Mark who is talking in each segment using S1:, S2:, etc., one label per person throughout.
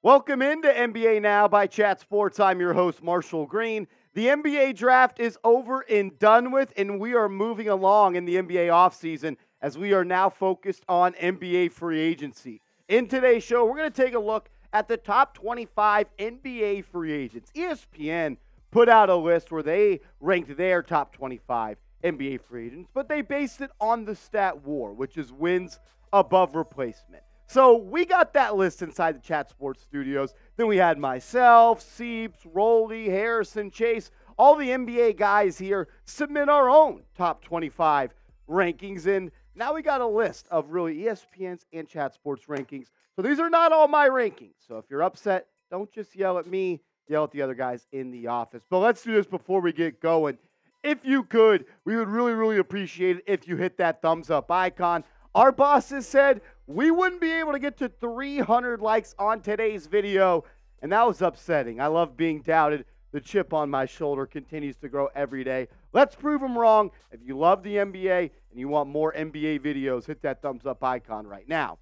S1: Welcome into NBA Now by Chat Sports. I'm your host, Marshall Green. The NBA draft is over and done with, and we are moving along in the NBA offseason as we are now focused on NBA free agency. In today's show, we're going to take a look at the top 25 NBA free agents. ESPN put out a list where they ranked their top 25 NBA free agents, but they based it on the stat WAR, which is wins above replacement. So we got that list inside the Chat Sports studios. Then we had myself, Seeps, Rolly, Harrison, Chase, all the NBA guys here submit our own top 25 rankings. And now we got a list of really ESPN's and Chat Sports rankings. So these are not all my rankings. So if you're upset, don't just yell at me, yell at the other guys in the office. But let's do this before we get going. If you could, we would really appreciate it if you hit that thumbs up icon. Our bosses said we wouldn't be able to get to 300 likes on today's video, and that was upsetting. I love being doubted. The chip on my shoulder continues to grow every day. Let's prove them wrong. If you love the NBA and you want more NBA videos, hit that thumbs up icon right now.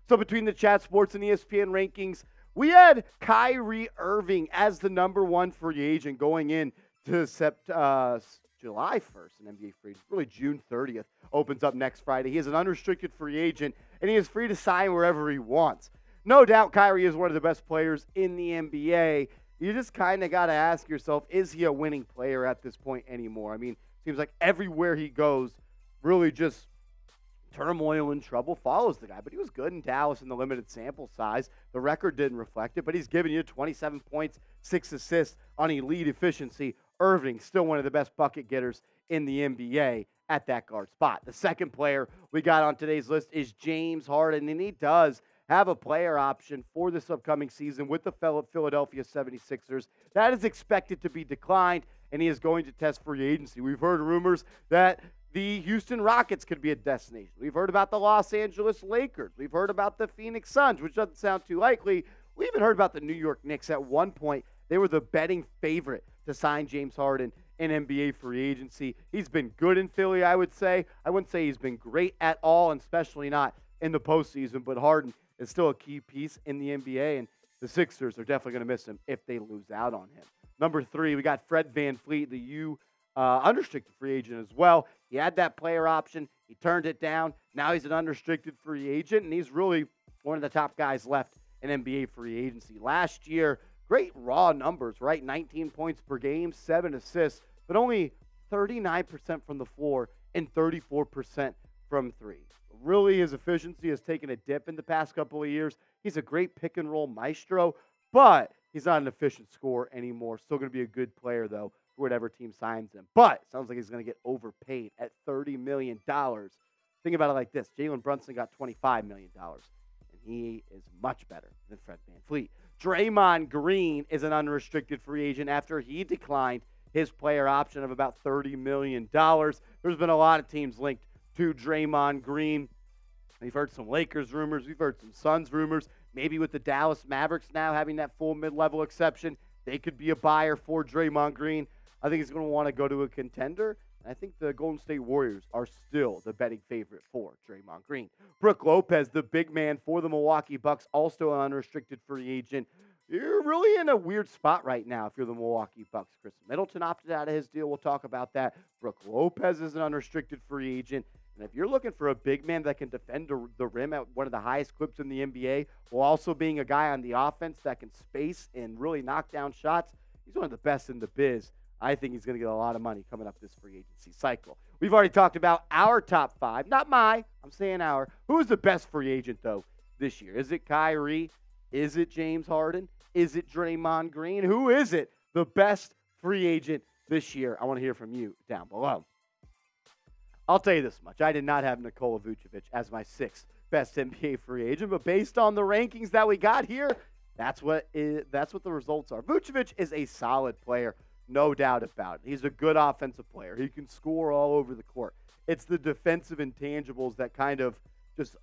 S1: So between the Chat Sports and ESPN rankings, we had Kyrie Irving as the number one free agent going in to July 1st, an NBA free agent. Really, June 30th opens up next Friday. He is an unrestricted free agent, and he is free to sign wherever he wants. No doubt Kyrie is one of the best players in the NBA. You just kind of got to ask yourself, is he a winning player at this point anymore? I mean, seems like everywhere he goes, really just turmoil and trouble follows the guy. But he was good in Dallas in the limited sample size. The record didn't reflect it, but he's giving you 27 points, 6 assists on elite efficiency. Irving, still one of the best bucket getters in the NBA at that guard spot. The second player we got on today's list is James Harden, and he does have a player option for this upcoming season with the Philadelphia 76ers. That is expected to be declined, and he is going to test free agency. We've heard rumors that the Houston Rockets could be a destination. We've heard about the Los Angeles Lakers. We've heard about the Phoenix Suns, which doesn't sound too likely. We even heard about the New York Knicks at one point. They were the betting favorite to sign James Harden in NBA free agency. He's been good in Philly, I would say. I wouldn't say he's been great at all, and especially not in the postseason, but Harden is still a key piece in the NBA, and the Sixers are definitely going to miss him if they lose out on him. Number 3, we got Fred VanVleet, the unrestricted free agent as well. He had that player option. He turned it down. Now he's an unrestricted free agent, and he's really one of the top guys left in NBA free agency. Last year, great raw numbers, right? 19 points per game, 7 assists, but only 39% from the floor and 34% from three. Really, his efficiency has taken a dip in the past couple of years. He's a great pick-and-roll maestro, but he's not an efficient scorer anymore. Still going to be a good player, though, for whatever team signs him. But sounds like he's going to get overpaid at $30 million. Think about it like this. Jalen Brunson got $25 million, and he is much better than Fred VanVleet. Draymond Green is an unrestricted free agent after he declined his player option of about $30 million. There's been a lot of teams linked to Draymond Green. We've heard some Lakers rumors. We've heard some Suns rumors. Maybe with the Dallas Mavericks now having that full mid-level exception, they could be a buyer for Draymond Green. I think he's going to want to go to a contender. And I think the Golden State Warriors are still the betting favorite for Draymond Green. Brook Lopez, the big man for the Milwaukee Bucks, also an unrestricted free agent. You're really in a weird spot right now if you're the Milwaukee Bucks. Chris Middleton opted out of his deal. We'll talk about that. Brook Lopez is an unrestricted free agent. And if you're looking for a big man that can defend the rim at one of the highest clips in the NBA, while also being a guy on the offense that can space and really knock down shots, he's one of the best in the biz. I think he's going to get a lot of money coming up this free agency cycle. We've already talked about our top 5. Not my, I'm saying our. Who is the best free agent, though, this year? Is it Kyrie? Is it James Harden? Is it Draymond Green? Who is it, the best free agent this year? I want to hear from you down below. I'll tell you this much. I did not have Nikola Vucevic as my 6th best NBA free agent, but based on the rankings that we got here, that's what the results are. Vucevic is a solid player. No doubt about it. He's a good offensive player. He can score all over the court. It's the defensive intangibles that kind of just,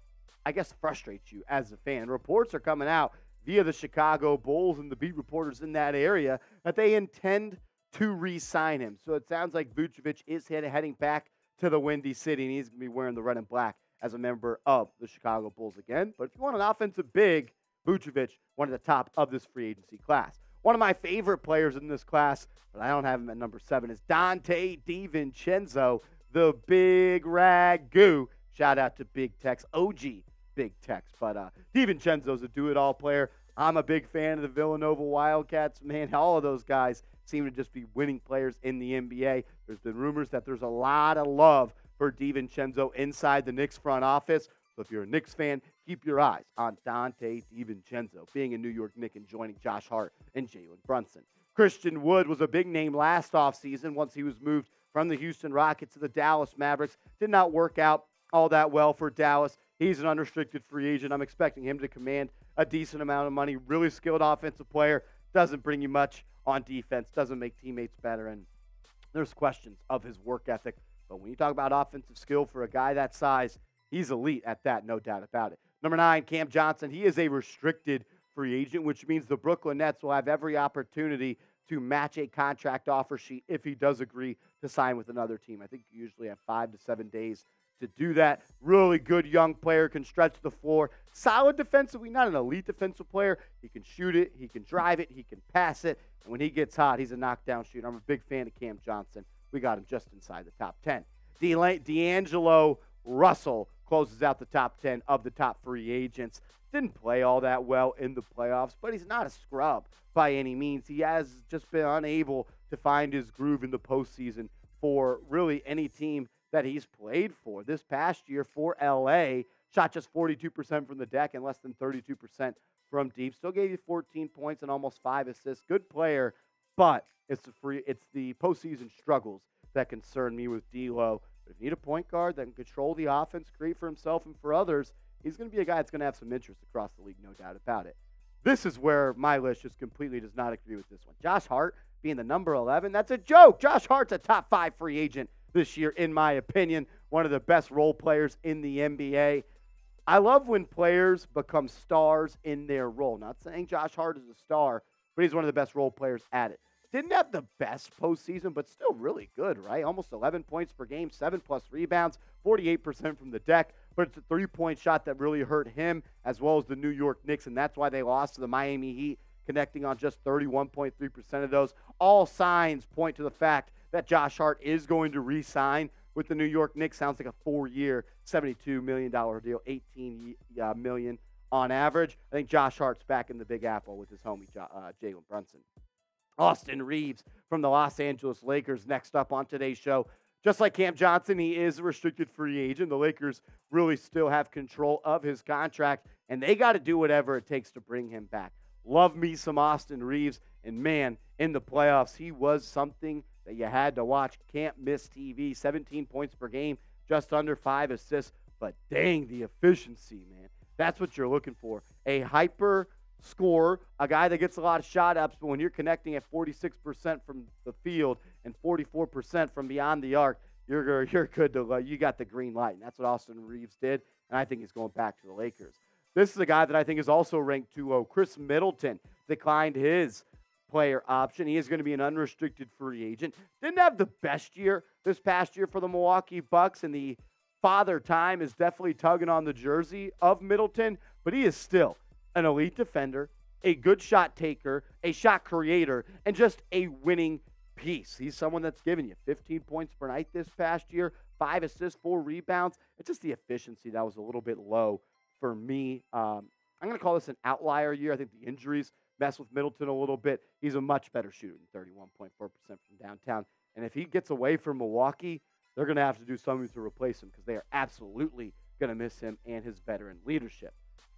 S1: I guess, frustrates you as a fan. Reports are coming out via the Chicago Bulls and the beat reporters in that area that they intend to re-sign him. So it sounds like Vucevic is heading back to the Windy City, and he's going to be wearing the red and black as a member of the Chicago Bulls again. But if you want an offensive big, Vucevic, one of the top of this free agency class. One of my favorite players in this class, but I don't have him at number 7, is Dante DiVincenzo, the Big Ragu. Shout out to Big Tex, OG Big Tex. But DiVincenzo's a do-it-all player. I'm a big fan of the Villanova Wildcats. Man, all of those guys seem to just be winning players in the NBA. There's been rumors that there's a lot of love for DiVincenzo inside the Knicks front office. So if you're a Knicks fan, keep your eyes on Dante DiVincenzo, being a New York Knick and joining Josh Hart and Jalen Brunson. Christian Wood was a big name last offseason once he was moved from the Houston Rockets to the Dallas Mavericks. Did not work out all that well for Dallas. He's an unrestricted free agent. I'm expecting him to command a decent amount of money. Really skilled offensive player. Doesn't bring you much on defense. Doesn't make teammates better. And there's questions of his work ethic. But when you talk about offensive skill for a guy that size, he's elite at that, no doubt about it. Number 9, Cam Johnson. He is a restricted free agent, which means the Brooklyn Nets will have every opportunity to match a contract offer sheet if he does agree to sign with another team. I think you usually have 5 to 7 days to do that. Really good young player, can stretch the floor. Solid defensively, not an elite defensive player. He can shoot it, he can drive it, he can pass it. And when he gets hot, he's a knockdown shooter. I'm a big fan of Cam Johnson. We got him just inside the top 10. D'Angelo Russell closes out the top 10 of the top free agents. Didn't play all that well in the playoffs, but he's not a scrub by any means. He has just been unable to find his groove in the postseason for really any team that he's played for. This past year for LA, shot just 42% from the deck and less than 32% from deep. Still gave you 14 points and almost 5 assists. Good player, but it's the postseason struggles that concern me with D'Lo. But if you need a point guard that can control the offense, create for himself and for others, he's going to be a guy that's going to have some interest across the league, no doubt about it. This is where my list just completely does not agree with this one. Josh Hart being the number 11, that's a joke. Josh Hart's a top 5 free agent this year, in my opinion. One of the best role players in the NBA. I love when players become stars in their role. Not saying Josh Hart is a star, but he's one of the best role players at it. Didn't have the best postseason, but still really good, right? Almost 11 points per game, 7+ rebounds, 48% from the deck. But it's a three-point shot that really hurt him as well as the New York Knicks, and that's why they lost to the Miami Heat, connecting on just 31.3% of those. All signs point to the fact that Josh Hart is going to re-sign with the New York Knicks. Sounds like a 4-year, $72 million deal, $18 million on average. I think Josh Hart's back in the Big Apple with his homie Jalen Brunson. Austin Reeves from the Los Angeles Lakers next up on today's show. Just like Cam Johnson, he is a restricted free agent. The Lakers really still have control of his contract, and they got to do whatever it takes to bring him back. Love me some Austin Reeves, and man, in the playoffs, he was something that you had to watch. Can't miss TV. 17 points per game, just under 5 assists, but dang, the efficiency, man. That's what you're looking for. A hyper scorer, a guy that gets a lot of shot ups, but when you're connecting at 46% from the field and 44% from beyond the arc, you're good to you got the green light. And that's what Austin Reeves did, and I think he's going back to the Lakers. This is a guy that I think is also ranked too low. Khris Middleton declined his player option. He is going to be an unrestricted free agent. Didn't have the best year this past year for the Milwaukee Bucks, and the father time is definitely tugging on the jersey of Middleton, but he is still an elite defender, a good shot taker, a shot creator, and just a winning piece. He's someone that's given you 15 points per night this past year, 5 assists, 4 rebounds. It's just the efficiency that was a little bit low for me. I'm going to call this an outlier year. I think the injuries mess with Middleton a little bit. He's a much better shooter than 31.4% from downtown. And if he gets away from Milwaukee, they're going to have to do something to replace him because they are absolutely going to miss him and his veteran leadership.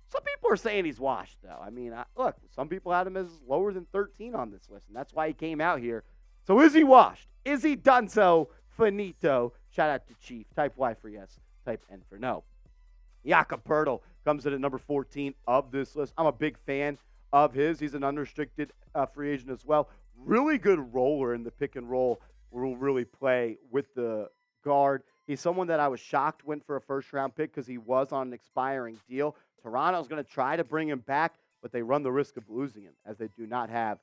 S1: Some people are saying he's washed, though. I mean, look, some people had him as lower than 13 on this list, and that's why he came out here. So is he washed? Is he done so? Finito. Shout out to Chief. Type Y for yes. Type N for no. Jakob Poeltl comes in at number 14 of this list. I'm a big fan of his. He's an unrestricted free agent as well. Really good roller in the pick and roll. Will really play with the guard. He's someone that I was shocked went for a first-round pick because he was on an expiring deal. Toronto's going to try to bring him back, but they run the risk of losing him as they do not have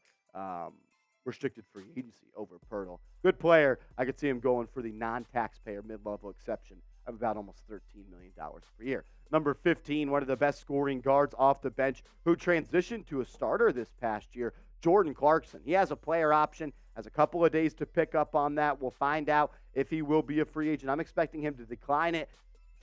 S1: restricted free agency over Pirtle. Good player. I could see him going for the non-taxpayer mid-level exception of about almost $13 million per year. Number 15, one of the best scoring guards off the bench who transitioned to a starter this past year, Jordan Clarkson. He has a player option, has a couple of days to pick up on that. We'll find out if he will be a free agent. I'm expecting him to decline it,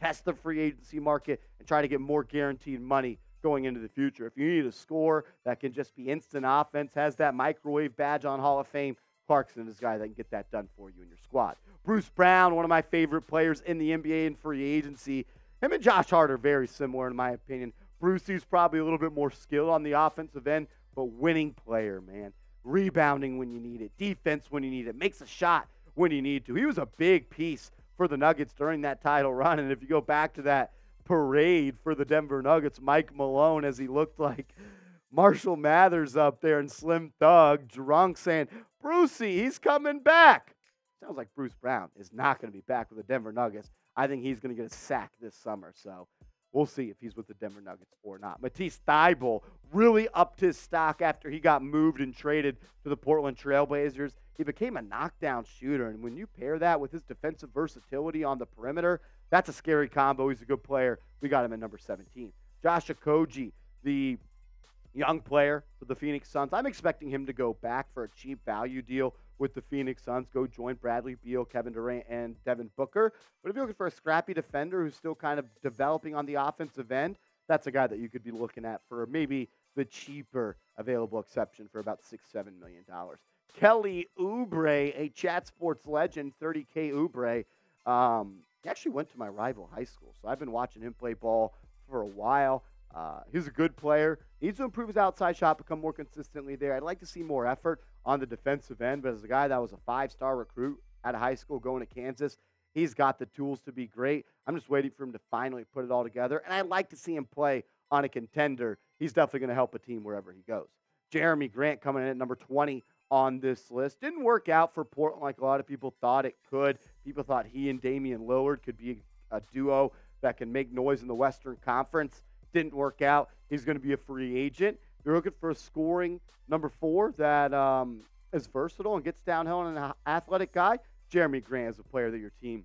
S1: test the free agency market, and try to get more guaranteed money going into the future. If you need a score that can just be instant offense, has that microwave badge on Hall of Fame, Clarkson is a guy that can get that done for you in your squad. Bruce Brown, one of my favorite players in the NBA in free agency. Him and Josh Hart are very similar in my opinion. Brucey's probably a little bit more skilled on the offensive end, but winning player, man. Rebounding when you need it, defense when you need it, makes a shot when you need to. He was a big piece for the Nuggets during that title run, and if you go back to that parade for the Denver Nuggets, Mike Malone, as he looked like Marshall Mathers up there and Slim Thug, drunk, saying, Brucey, he's coming back. Sounds like Bruce Brown is not going to be back with the Denver Nuggets. I think he's going to get a sack this summer, so we'll see if he's with the Denver Nuggets or not. Matisse Thybulle really upped his stock after he got moved and traded to the Portland Trailblazers. He became a knockdown shooter, and when you pair that with his defensive versatility on the perimeter, that's a scary combo. He's a good player. We got him at number 17. Josh Okogie, the young player for the Phoenix Suns. I'm expecting him to go back for a cheap value deal with the Phoenix Suns, go join Bradley Beal, Kevin Durant, and Devin Booker. But if you're looking for a scrappy defender who's still kind of developing on the offensive end, that's a guy that you could be looking at for maybe the cheaper available exception for about $6-7 million. Kelly Oubre, a Chat Sports legend, 30K Oubre. He actually went to my rival high school, so I've been watching him play ball for a while. He's a good player. Needs to improve his outside shot, become more consistently there. I'd like to see more effort on the defensive end, but as a guy that was a 5-star recruit out of high school going to Kansas, he's got the tools to be great. I'm just waiting for him to finally put it all together, and I'd like to see him play on a contender. He's definitely going to help a team wherever he goes. Jeremy Grant coming in at number 20 on this list. Didn't work out for Portland like a lot of people thought it could. People thought he and Damian Lillard could be a duo that can make noise in the Western Conference. Didn't work out. He's going to be a free agent. You're looking for a scoring number 4 that is versatile and gets downhill and an athletic guy. Jeremy Grant is a player that your team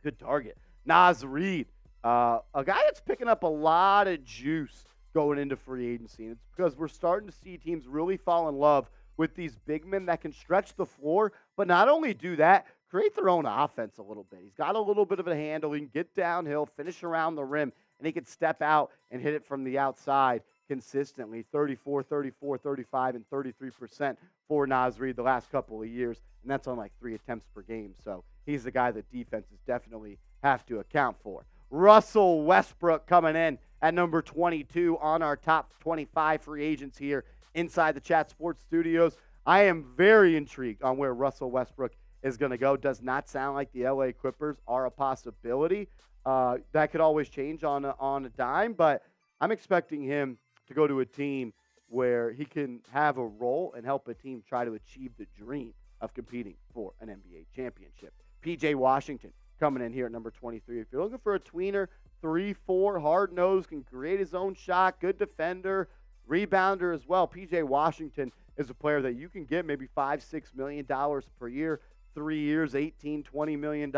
S1: could target. Naz Reid, a guy that's picking up a lot of juice going into free agency. And it's because we're starting to see teams really fall in love with these big men that can stretch the floor, but not only do that, create their own offense a little bit. He's got a little bit of a handle. He can get downhill, finish around the rim, and he can step out and hit it from the outside consistently. 34, 34, 35, and 33% for Naz Reid the last couple of years, and that's on like 3 attempts per game. So he's the guy that defenses definitely have to account for. Russell Westbrook coming in at number 22 on our top 25 free agents here inside the Chat Sports Studios. I am very intrigued on where Russell Westbrook is going to go. Does not sound like the LA Clippers are a possibility. That could always change on a dime, but I'm expecting him to go to a team where he can have a role and help a team try to achieve the dream of competing for an NBA championship. PJ Washington coming in here at number 23. If you're looking for a tweener, 3-4, hard-nosed, can create his own shot, good defender, rebounder as well. PJ Washington is a player that you can get maybe $5-6 million per year, 3 years, $18-20 million.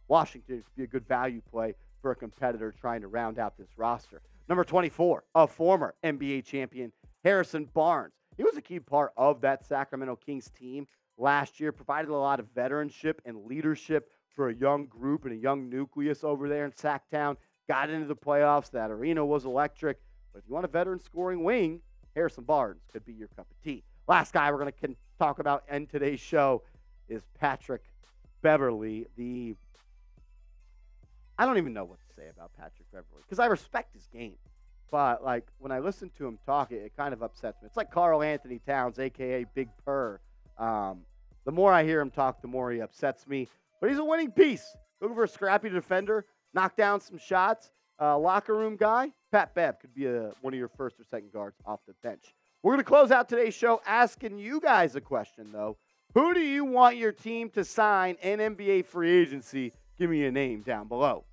S1: Washington could be a good value play for a competitor trying to round out this roster. Number 24, a former NBA champion, Harrison Barnes. He was a key part of that Sacramento Kings team last year, provided a lot of veteranship and leadership for a young group and a young nucleus over there in Sacktown. Got into the playoffs. That arena was electric. But if you want a veteran scoring wing, Harrison Barnes could be your cup of tea. Last guy we're going to talk about in today's show is Patrick Beverley. I don't even know what to say about Patrick Beverley because I respect his game. But, like, when I listen to him talk, it kind of upsets me. It's like Karl Anthony Towns, a.k.a. Big Purr. The more I hear him talk, the more he upsets me. But he's a winning piece. Looking for a scrappy defender, knock down some shots, locker room guy. Pat Bev could be one of your first or second guards off the bench. We're going to close out today's show asking you guys a question, though. Who do you want your team to sign in NBA free agency? Give me a name down below.